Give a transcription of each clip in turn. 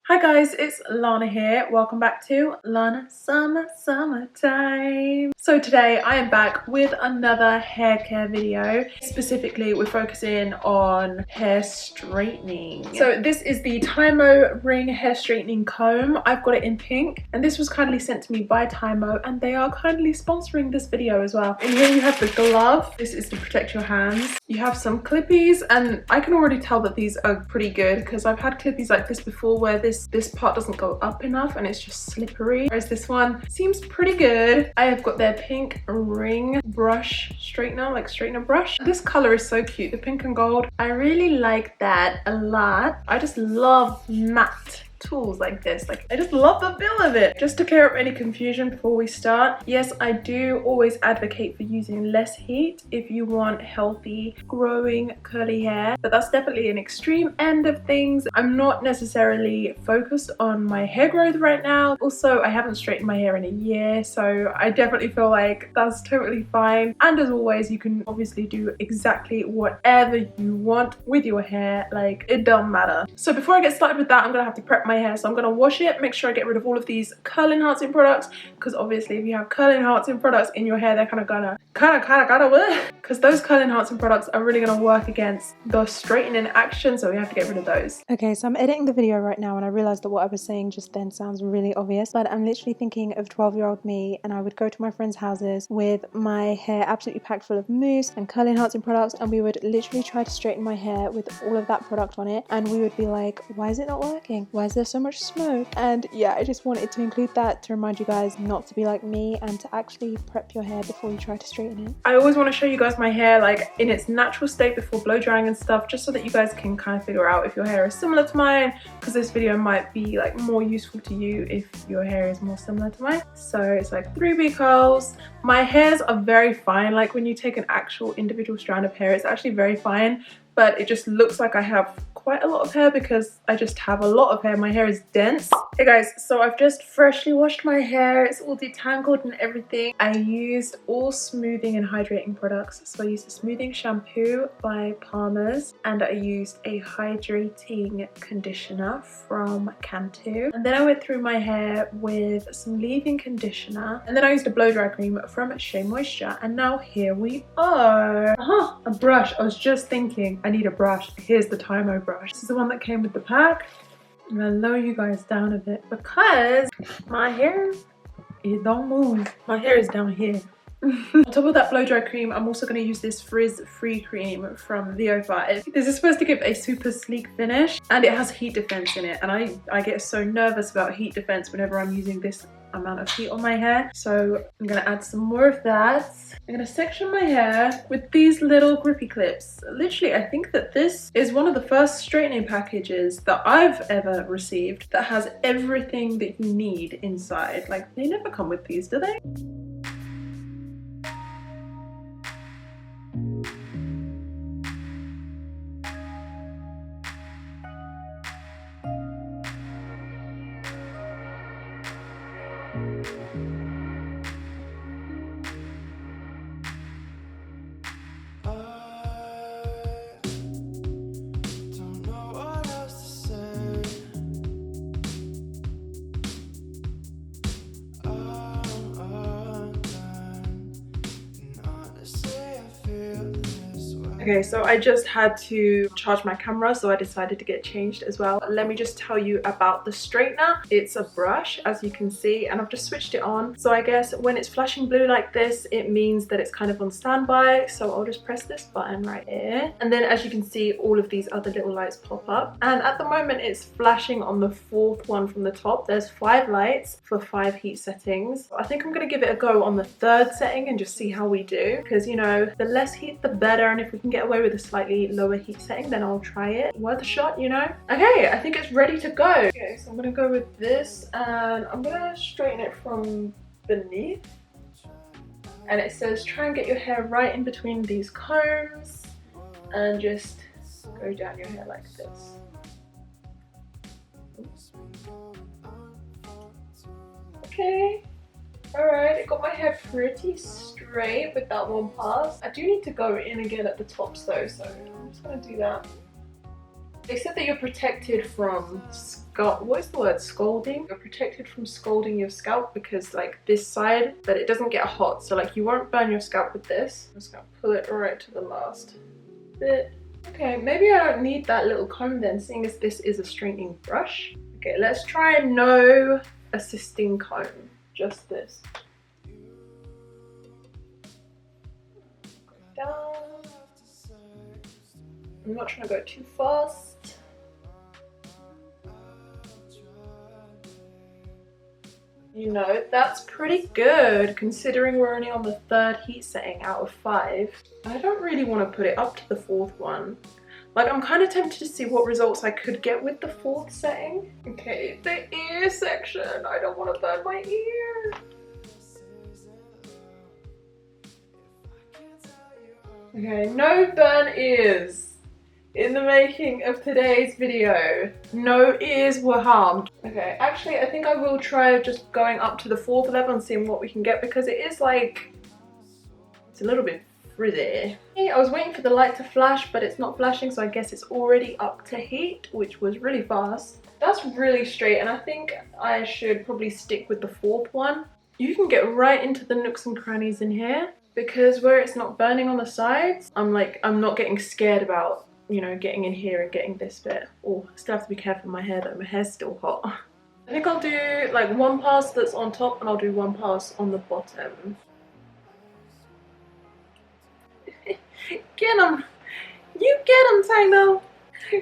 Hi guys, it's Lana here. Welcome back to Lana Summertime. So today I am back with another hair care video. Specifically, we're focusing on hair straightening. So this is the Tymo Ring hair straightening comb. I've got it in pink, and this was kindly sent to me by Tymo, and they are kindly sponsoring this video as well. And here you have the glove. This is to protect your hands. You have some clippies, and I can already tell that these are pretty good because I've had clippies like this before where this part doesn't go up enough and it's just slippery, whereas this one seems pretty good. I have got their pink ring brush straightener, like straightener brush. This color is so cute, the pink and gold. I really like that a lot. I just love matte tools like this. Like, I just love the feel of it. Just to clear up any confusion before we start, yes, I do always advocate for using less heat if you want healthy growing curly hair, but that's definitely an extreme end of things. I'm not necessarily focused on my hair growth right now. Also, I haven't straightened my hair in a year, so I definitely feel like that's totally fine. And as always, you can obviously do exactly whatever you want with your hair. Like, it don't matter. So before I get started with that, I'm gonna have to prep my hair. So I'm gonna wash it, make sure I get rid of all of these curl enhancing products, because obviously if you have curl enhancing products in your hair, they're gonna because those curl enhancing products are really gonna work against the straightening action, so we have to get rid of those. Okay, so I'm editing the video right now and I realized that what I was saying just then sounds really obvious, but I'm literally thinking of 12-year-old me, and I would go to my friends' houses with my hair absolutely packed full of mousse and curl enhancing products, and we would literally try to straighten my hair with all of that product on it, and we would be like, why is it not working? Why is there so much smoke? And yeah, I just wanted to include that to remind you guys not to be like me and to actually prep your hair before you try to straighten it. I always want to show you guys my hair like in its natural state before blow drying and stuff, just so that you guys can kind of figure out if your hair is similar to mine, because this video might be like more useful to you if your hair is more similar to mine. So it's like 3B curls. My hairs are very fine. Like, when you take an actual individual strand of hair, it's actually very fine, but it just looks like I have quite a lot of hair because I just have a lot of hair. My hair is dense. Hey guys, so I've just freshly washed my hair. It's all detangled and everything. I used all smoothing and hydrating products. So I used a smoothing shampoo by Palmer's, and I used a hydrating conditioner from Cantu. And then I went through my hair with some leave-in conditioner, and then I used a blow dry cream from Shea Moisture, and now here we are. A brush. I was just thinking I need a brush. Here's the Tymo brush. This is the one that came with the pack. I'm gonna lower you guys down a bit because my hair, it don't move. My hair is down here. On top of that blow dry cream, I'm also going to use this Frizz free cream from VO5. This is supposed to give a super sleek finish, and it has heat defense in it, and I get so nervous about heat defense whenever I'm using this amount of heat on my hair. So I'm going to add some more of that. I'm going to section my hair with these little grippy clips. Literally, I think that this is one of the first straightening packages that I've ever received that has everything that you need inside. Like, they never come with these, do they? Okay, so I just had to charge my camera, so I decided to get changed as well. Let me just tell you about the straightener. It's a brush, as you can see, and I've just switched it on. So I guess when it's flashing blue like this, it means that it's kind of on standby. So I'll just press this button right here. And then as you can see, all of these other little lights pop up. And at the moment, it's flashing on the 4th one from the top. There's 5 lights for 5 heat settings. I think I'm gonna give it a go on the 3rd setting and just see how we do. Because, you know, the less heat, the better. And if we can get away with a slightly lower heat setting, then I'll try it. Worth a shot, you know? Okay, I think it's ready to go. Okay, so I'm gonna go with this, and I'm gonna straighten it from beneath. And it says try and get your hair right in between these combs and just go down your hair like this. Okay. Alright, I got my hair pretty straight with that one pass. I do need to go in again at the tops though, so I'm just gonna do that. They said that you're protected from what is the word? Scalding? You're protected from scalding your scalp because like this side, that it doesn't get hot. So like you won't burn your scalp with this. I'm just gonna pull it right to the last bit. Okay, maybe I don't need that little comb then, seeing as this is a straightening brush. Okay, let's try no assisting comb, just this. Go down. I'm not trying to go too fast. You know, that's pretty good considering we're only on the 3rd heat setting out of 5. I don't really want to put it up to the 4th one. Like, I'm kind of tempted to see what results I could get with the 4th setting. Okay, the ear section. I don't want to burn my ear. Okay, no burn ears. In the making of today's video, no ears were harmed. Okay, actually I think I will try just going up to the 4th level and seeing what we can get because it is like, it's a little bit frizzy. I was waiting for the light to flash, but it's not flashing, so I guess it's already up to heat, which was really fast. That's really straight, and I think I should probably stick with the 4th one. You can get right into the nooks and crannies in here because where it's not burning on the sides, I'm not getting scared about, you know, getting in here and getting this bit. Oh, I still have to be careful with my hair though, my hair's still hot. I think I'll do like one pass that's on top and I'll do one pass on the bottom. Get them! You get them, Tymo!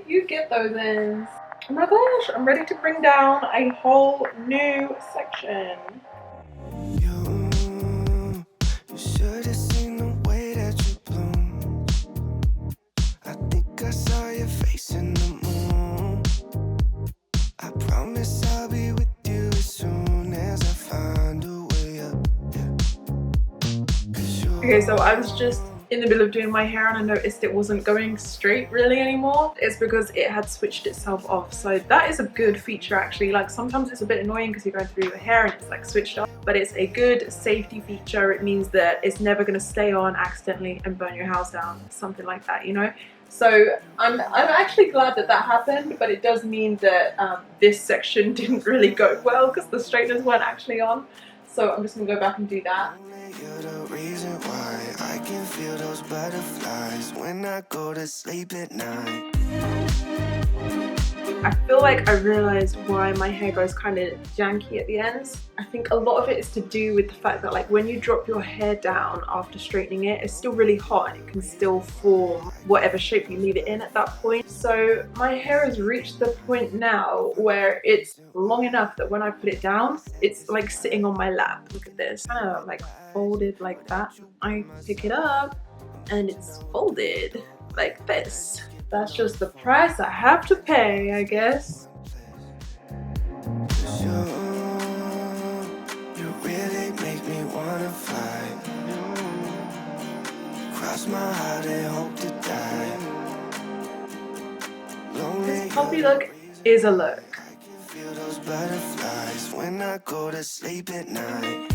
You get those ends. Oh my gosh, I'm ready to bring down a whole new section. You should have seen the way that you bloom. I think I saw your face in the moon. I promise I'll be with you as soon as I find a way up. Yeah. Okay, so I was just in the middle of doing my hair and I noticed it wasn't going straight really anymore. It's because it had switched itself off. So that is a good feature actually. Like sometimes it's a bit annoying because you're going through your hair and it's like switched off, but it's a good safety feature. It means that it's never going to stay on accidentally and burn your house down, something like that, you know? So I'm actually glad that that happened, but it does mean that this section didn't really go well because the straighteners weren't actually on. So I'm just gonna go back and do that. You're the reason why I can feel those butterflies when I go to sleep at night. I feel like I realized why my hair goes kind of janky at the ends. I think a lot of it is to do with the fact that like when you drop your hair down after straightening it, it's still really hot and it can still form whatever shape you leave it in at that point. So my hair has reached the point now where it's long enough that when I put it down, it's like sitting on my lap. Look at this, kind of like folded like that. I pick it up and it's folded like this. That's just the price I have to pay, I guess. You really make me wanna fly. Cross my heart and hope to die. This puppy look is a look. I can feel those butterflies when I go to sleep at night.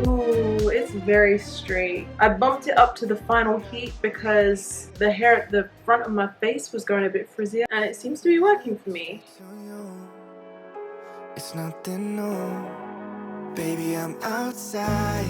Ooh, it's very straight. I bumped it up to the final heat because the hair at the front of my face was going a bit frizzier and it seems to be working for me. It's nothing new. Baby, I'm outside.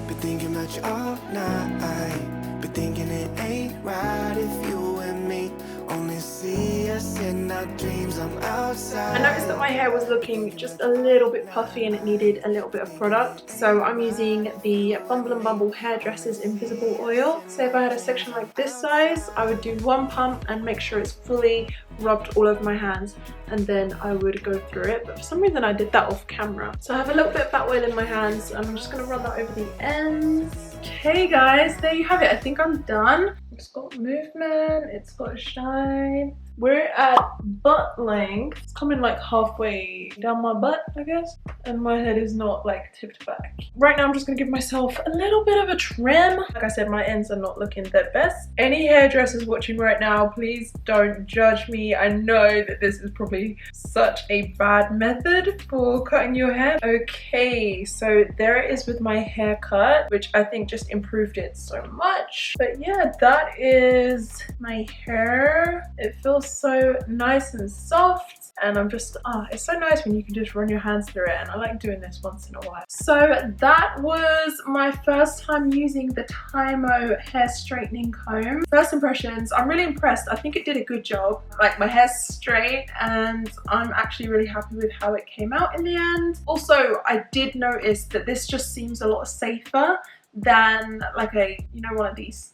Been thinking about you all night. Been thinking it ain't right if you and me only see us in our dreams. I'm outside. I noticed that my hair was looking just a little bit puffy and it needed a little bit of product. So I'm using the Bumble and Bumble Hairdressers Invisible Oil. So if I had a section like this size, I would do one pump and make sure it's fully rubbed all over my hands, and then I would go through it. But for some reason I did that off camera. So I have a little bit of fat oil in my hands and I'm just going to run that over the ends. Okay guys, there you have it. I think I'm done. It's got movement, it's got a shine. We're at butt length. It's coming like halfway down my butt, I guess, and my head is not like tipped back. Right now I'm just gonna give myself a little bit of a trim. Like I said, my ends are not looking the best. Any hairdressers watching right now, please don't judge me. I know that this is probably such a bad method for cutting your hair. Okay, so there it is with my haircut, which I think just improved it so much. But yeah, that is my hair. It feels so nice and soft. And I'm just, it's so nice when you can just run your hands through it, and I like doing this once in a while. So that was my first time using the TYMO hair straightening comb. First impressions, I'm really impressed. I think it did a good job. Like, my hair's straight and I'm actually really happy with how it came out in the end. Also, I did notice that this just seems a lot safer than like a, you know, one of these,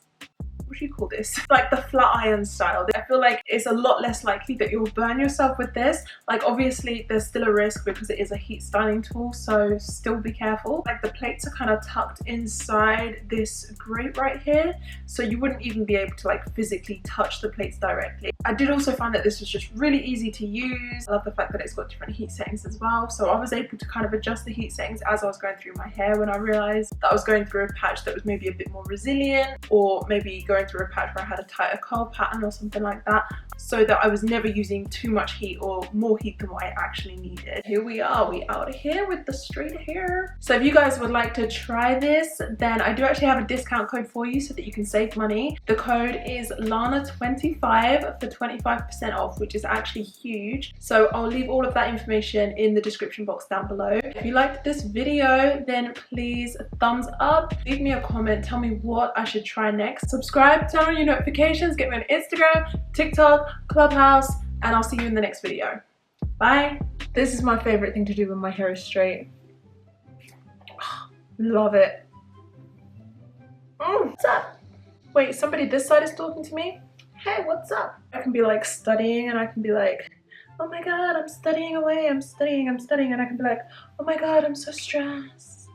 what do you call this? Like the flat iron style. I feel like it's a lot less likely that you'll burn yourself with this. Like, obviously there's still a risk because it is a heat styling tool, so still be careful. Like, the plates are kind of tucked inside this grate right here, so you wouldn't even be able to like physically touch the plates directly. I did also find that this was just really easy to use. I love the fact that it's got different heat settings as well, so I was able to kind of adjust the heat settings as I was going through my hair when I realized that I was going through a patch that was maybe a bit more resilient, or maybe going through a patch where I had a tighter curl pattern or something like that, so that I was never using too much heat or more heat than what I actually needed. Here we are, we out of here with the straight hair. So if you guys would like to try this, then I do actually have a discount code for you so that you can save money. The code is Lana25 for 25% off, which is actually huge. So I'll leave all of that information in the description box down below. If you liked this video, then please thumbs up, leave me a comment, tell me what I should try next. Subscribe, turn on your notifications, get me on Instagram, TikTok, Clubhouse, and I'll see you in the next video. Bye. This is my favorite thing to do when my hair is straight. Love it. What's up? Wait, somebody this side is talking to me? Hey, what's up? I can be like studying, and I can be like, oh my god, I'm studying away, I'm studying, and I can be like, oh my god, I'm so stressed.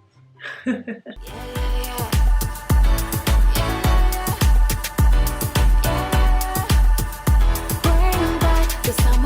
Bring back the summer.